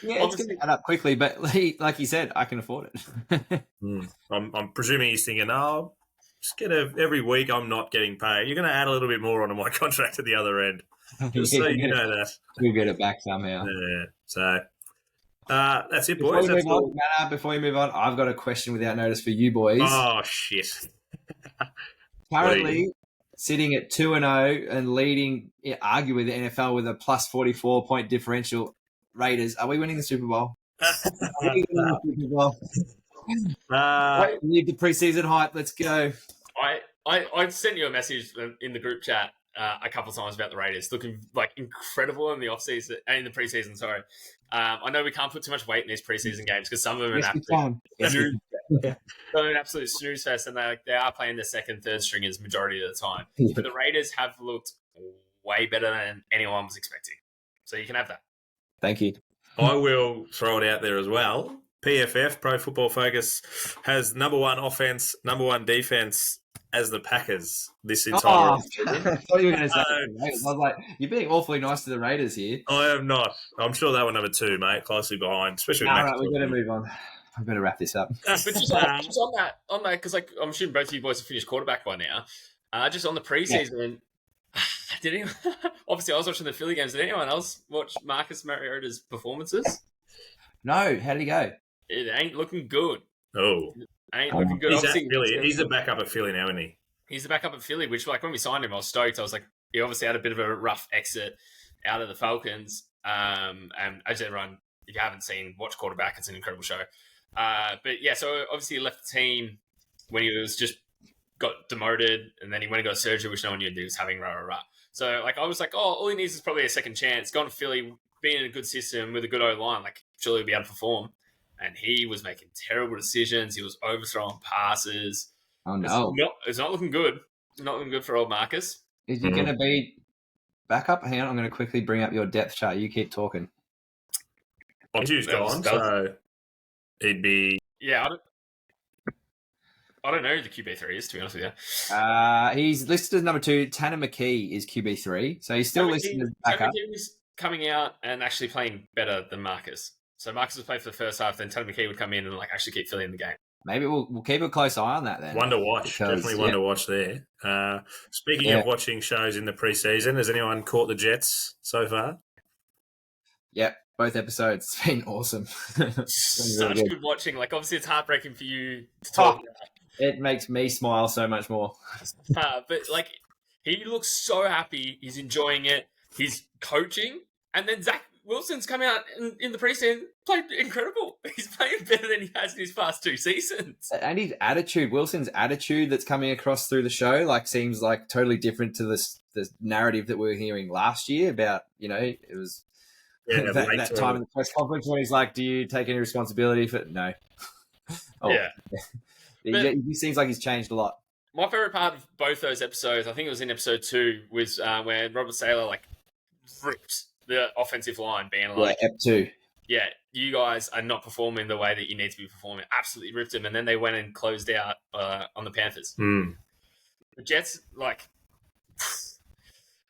[SPEAKER 1] Yeah, it's going to add up quickly, but like you said, I can afford it.
[SPEAKER 5] I'm presuming he's thinking, just get every week I'm not getting paid. You're going to add a little bit more onto my contract at the other end. Just so you know that.
[SPEAKER 1] We'll get it back somehow.
[SPEAKER 5] Yeah. So that's it,
[SPEAKER 1] Before
[SPEAKER 5] boys.
[SPEAKER 1] Before you move on, I've got a question without notice for you boys.
[SPEAKER 5] Oh, shit.
[SPEAKER 1] Currently sitting at 2-0 and leading, arguably the NFL with a plus 44 point differential. Raiders, are we winning the Super Bowl? Leave the preseason hype. Let's go.
[SPEAKER 2] I sent you a message in the group chat a couple of times about the Raiders looking like incredible in the offseason, in the preseason. Sorry, I know we can't put too much weight in these preseason games because some of them are an absolute snooze fest, and they are playing the second, third stringers majority of the time. But the Raiders have looked way better than anyone was expecting, so you can have that.
[SPEAKER 1] Thank you.
[SPEAKER 5] I will throw it out there as well. PFF, Pro Football Focus, has number 1 offense, number 1 defense as the Packers this entire
[SPEAKER 1] season. I thought you were going to say I was like, you're being awfully nice to the Raiders here.
[SPEAKER 5] I am not. I'm sure they were number 2, mate, closely behind, especially with
[SPEAKER 1] All right, we've got to move on. I'm going to wrap this up.
[SPEAKER 2] But just on that, because like I'm assuming both of you boys have finished quarterback by now. Just on the preseason, did anyone? Obviously, I was watching the Philly games. Did anyone else watch Marcus Mariota's performances?
[SPEAKER 1] No. How did he go?
[SPEAKER 2] It ain't looking good.
[SPEAKER 5] Oh,
[SPEAKER 2] Ain't looking good.
[SPEAKER 5] He's the backup of Philly now, isn't he?
[SPEAKER 2] he's the backup at Philly, which like when we signed him, I was stoked. I was like, he obviously had a bit of a rough exit out of the Falcons. And as everyone, if you haven't seen Watch Quarterback, it's an incredible show. But yeah, so obviously he left the team when he was just got demoted, and then he went and got surgery, which no one knew he was having. So like I was like, oh, all he needs is probably a second chance. Gone to Philly, being in a good system with a good O line, like surely he'll be able to perform. And he was making terrible decisions. He was overthrowing passes.
[SPEAKER 1] Oh no,
[SPEAKER 2] it's not looking good. Not looking good for old Marcus.
[SPEAKER 1] is he going to be backup? Hang on, I'm going to quickly bring up your depth chart. You keep talking.
[SPEAKER 5] Ontu's gone, so he'd be.
[SPEAKER 2] Yeah, I don't know who the QB3 is, to be honest with you.
[SPEAKER 1] He's listed as number 2. Tanner McKee is QB3, so he's still listed as backup.
[SPEAKER 2] Tanner McKee was coming out and actually playing better than Marcus. So Marcus was playing for the first half, then Tanner McKee would come in and like actually keep Philly in the game.
[SPEAKER 1] Maybe we'll keep a close eye on that then.
[SPEAKER 5] One to watch.
[SPEAKER 1] Because,
[SPEAKER 5] Definitely one to watch there. Speaking of watching shows in the preseason, has anyone caught the Jets so far?
[SPEAKER 1] Yep, both episodes. It's been awesome.
[SPEAKER 2] Such good watching. Like, obviously, it's heartbreaking for you to talk about.
[SPEAKER 1] It makes me smile so much more.
[SPEAKER 2] But, like, he looks so happy. He's enjoying it. He's coaching. And then Zach Wilson's come out in the preseason, played incredible. He's playing better than he has in his past 2 seasons.
[SPEAKER 1] And his attitude, Wilson's attitude that's coming across through the show, like seems like totally different to the narrative that we were hearing last year about, it was that time in the press conference when he's like, do you take any responsibility for it? No.
[SPEAKER 2] Yeah.
[SPEAKER 1] He seems like he's changed a lot.
[SPEAKER 2] My favorite part of both those episodes, I think it was in episode 2, was where Robert Saylor like ripped the offensive line, being like,
[SPEAKER 1] Ep 2.
[SPEAKER 2] Yeah, you guys are not performing the way that you need to be performing. Absolutely ripped them, and then they went and closed out on the Panthers.
[SPEAKER 5] The
[SPEAKER 2] Jets, like,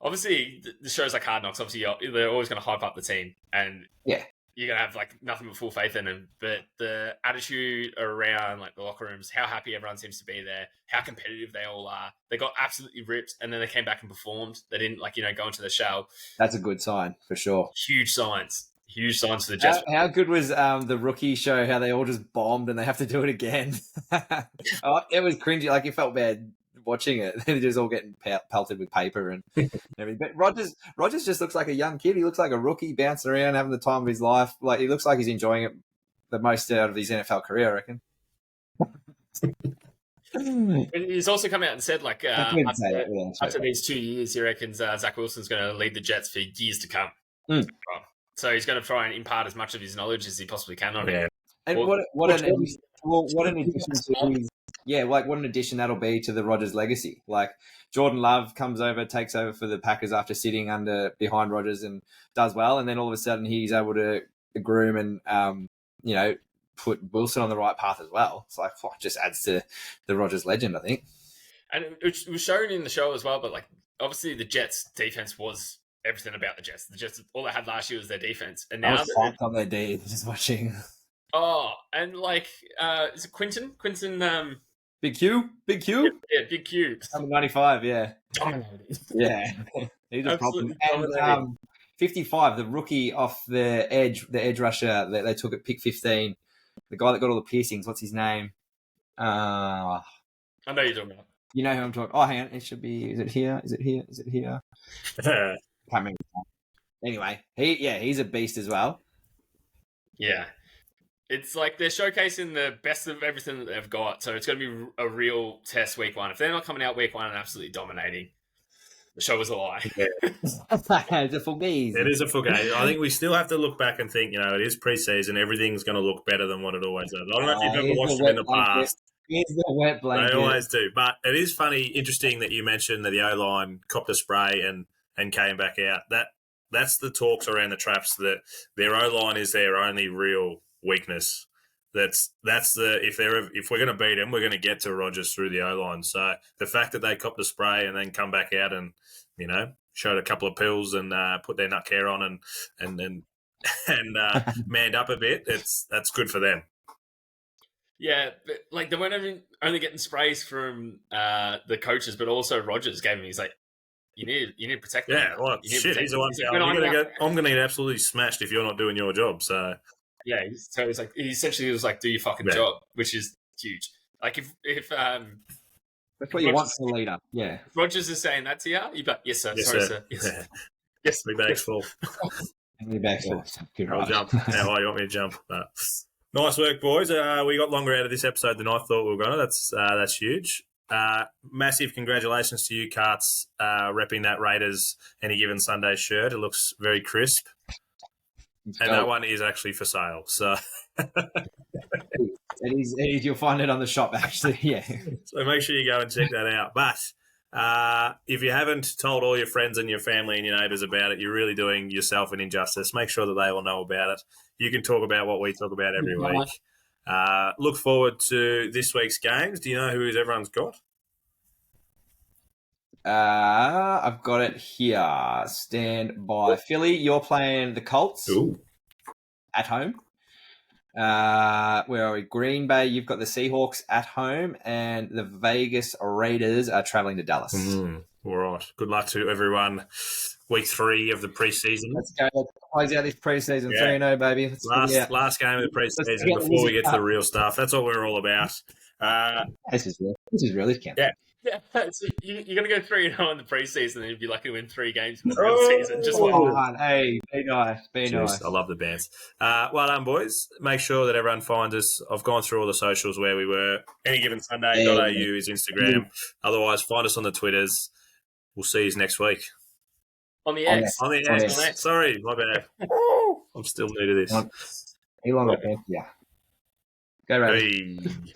[SPEAKER 2] obviously the show's like Hard Knocks. Obviously, they're always going to hype up the team, and you're going to have like nothing but full faith in them. But the attitude around like the locker rooms, how happy everyone seems to be there, how competitive they all are. They got absolutely ripped, and then they came back and performed. They didn't go into the shell.
[SPEAKER 1] That's a good sign for sure.
[SPEAKER 2] Huge signs for the Jets.
[SPEAKER 1] How good was the rookie show? How they all just bombed and they have to do it again. It was cringy. Like you felt bad watching it. They're just all getting pelted with paper and everything. But Rogers just looks like a young kid. He looks like a rookie bouncing around, having the time of his life. Like he looks like he's enjoying it the most out of his NFL career, I reckon.
[SPEAKER 2] He's also come out and said, like, after these 2 years, he reckons Zach Wilson's going to lead the Jets for years to come. So he's going to try and impart as much of his knowledge as he possibly can on him.
[SPEAKER 1] And what an addition to his, what an addition that'll be to the Rodgers legacy. Like Jordan Love takes over for the Packers after sitting behind Rodgers and does well, and then all of a sudden he's able to groom and put Wilson on the right path as well. It's like just adds to the Rodgers legend, I think. And
[SPEAKER 2] it was shown in the show as well, but like obviously the Jets defense was everything about the Jets. The Jets, all they had last year was their defense, and now
[SPEAKER 1] I was hyped on their D just watching.
[SPEAKER 2] Oh, and like, is it Quinton?
[SPEAKER 1] Big Q?
[SPEAKER 2] Yeah, Big Q.
[SPEAKER 1] Number 95, yeah.
[SPEAKER 2] Dominated.
[SPEAKER 1] Yeah. He's a problem. And 55, the rookie off the edge rusher that they took at pick 15, the guy that got all the piercings, what's his name?
[SPEAKER 2] I know you're talking about.
[SPEAKER 1] You know who I'm talking. Oh, hang on. It should be. Is it here? Can't remember. Anyway, he's a beast as well.
[SPEAKER 2] Yeah. It's like they're showcasing the best of everything that they've got. So it's going to be a real test week 1. If they're not coming out week 1 and absolutely dominating, the show was a lie.
[SPEAKER 1] It's a full gaze.
[SPEAKER 5] It is a full game. I think we still have to look back and think, it is preseason. Everything's going to look better than what it always does. I don't know if you've ever watched them in the past.
[SPEAKER 1] Here's the wet blanket.
[SPEAKER 5] They always do. But it is funny, interesting that you mentioned that the O-line copped a spray and came back out. That's the talks around the traps, that their O-line is their only real weakness. That's the if we're going to beat them, we're going to get to Rodgers through the O-line. So the fact that they copped the spray and then come back out and showed a couple of pills and put their nut care on and manned up a bit, that's good for them.
[SPEAKER 2] Yeah, but like they weren't only getting sprays from the coaches, but also Rodgers gave him. He's like, you need to protect them.
[SPEAKER 5] Yeah, well, shit, he's the one. I'm going to get absolutely smashed if you're not doing your job. So
[SPEAKER 2] yeah, so he essentially was like, do your fucking job, which is huge. Like if
[SPEAKER 1] That's what you want from a leader. Yeah.
[SPEAKER 2] Rogers is saying that to you. You got yes, sir.
[SPEAKER 5] Yes,
[SPEAKER 2] Sorry,
[SPEAKER 5] sir.
[SPEAKER 2] sir. Yes, yes.
[SPEAKER 5] Big bag's full. I'll jump. How high you want me to jump? No. Nice work, boys. We got longer out of this episode than I thought we were going to. That's huge. Massive congratulations to you, Carts, repping that Raiders Any Given Sunday shirt. It looks very crisp. And that one is actually for sale. So
[SPEAKER 1] it is. You'll find it on the shop, actually. Yeah.
[SPEAKER 5] So make sure you go and check that out. But if you haven't told all your friends and your family and your neighbours about it, you're really doing yourself an injustice. Make sure that they all know about it. You can talk about what we talk about every week. Look forward to this week's games. Do you know who everyone's got?
[SPEAKER 1] I've got it here. Stand by. Philly, you're playing the Colts at home. Where are we? Green Bay, you've got the Seahawks at home, and the Vegas Raiders are traveling to Dallas.
[SPEAKER 5] All right. Good luck to everyone. Week 3 of the preseason.
[SPEAKER 1] Let's go. Let's close out this preseason. 3-0, baby.
[SPEAKER 5] Last game of the preseason before we get to the real stuff. That's what we're all about.
[SPEAKER 1] This is real. This is real. This counts.
[SPEAKER 2] Yeah. Yeah, so you're going to go 3-0 in the preseason, and you'd be lucky to win 3 games in the real season. Just one.
[SPEAKER 1] Hey, be nice. Be nice.
[SPEAKER 5] I love the bands. Well done, boys. Make sure that everyone finds us. I've gone through all the socials where we were. Any Given Sunday.au is Instagram. Otherwise, find us on the Twitters. We'll see you next week.
[SPEAKER 2] On the X.
[SPEAKER 5] On the X. Sorry, my bad. I'm still new to this.
[SPEAKER 1] Elon, yeah. Go, Raiders.
[SPEAKER 5] Hey.